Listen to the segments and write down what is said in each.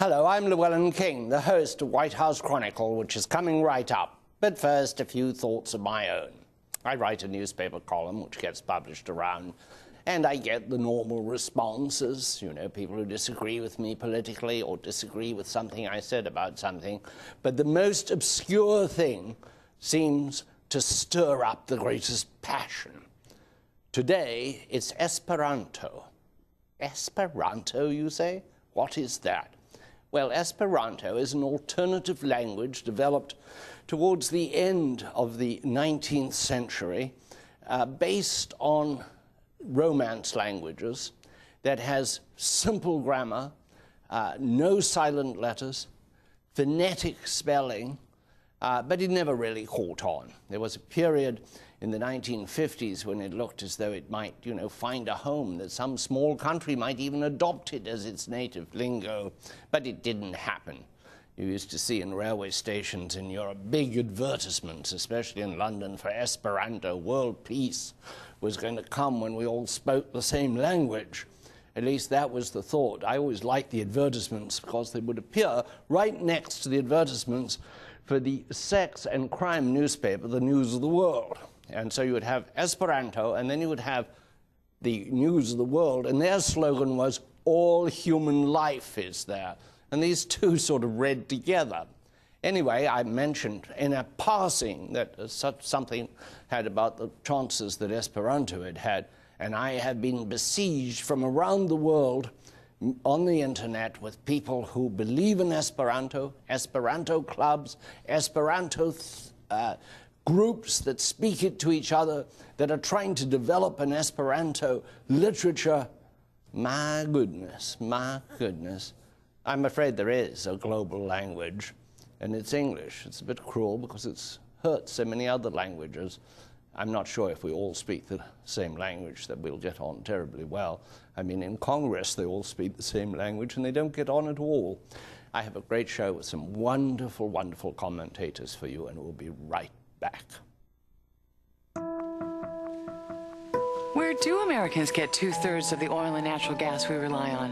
Hello, I'm Llewellyn King, the host of White House Chronicle, which is coming right up. But first, a few thoughts of my own. I write a newspaper column which gets published around, and I get the normal responses, people who disagree with me politically or disagree with something I said about something. But the most obscure thing seems to stir up the greatest passion. Today, it's Esperanto. Esperanto, you say? What is that? Well, Esperanto is an alternative language developed towards the end of the 19th century, based on Romance languages, that has simple grammar, no silent letters, phonetic spelling, but it never really caught on. There was a period in the 1950s when it looked as though it might, find a home, that some small country might even adopt it as its native lingo, but it didn't happen. You used to see in railway stations in Europe big advertisements, especially in London, for Esperanto. World peace was going to come when we all spoke the same language. At least that was the thought. I always liked the advertisements because they would appear right next to the advertisements for the sex and crime newspaper, the News of the World. And so you would have Esperanto, and then you would have the News of the World, and their slogan was, "All human life is there." And these two sort of read together. Anyway, I mentioned in a passing that something had about the chances that Esperanto had had, and I have been besieged from around the world on the internet with people who believe in Esperanto, Esperanto clubs, Esperanto groups that speak it to each other, that are trying to develop an Esperanto literature. My goodness, my goodness. I'm afraid there is a global language, and it's English. It's a bit cruel because it's hurt so many other languages. I'm not sure if we all speak the same language that we'll get on terribly well. I mean, in Congress, they all speak the same language, and they don't get on at all. I have a great show with some wonderful, wonderful commentators for you, and we'll be right back. Where do Americans get 2/3 of the oil and natural gas we rely on?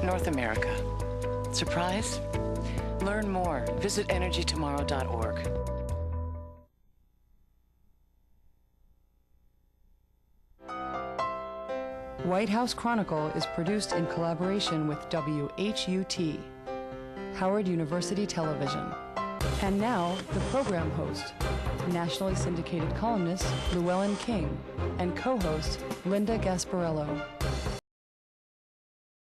North America. Surprised? Learn more. Visit energytomorrow.org. White House Chronicle is produced in collaboration with WHUT, Howard University Television. And now, the program host, nationally syndicated columnist Llewellyn King, and co-host Linda Gasparello.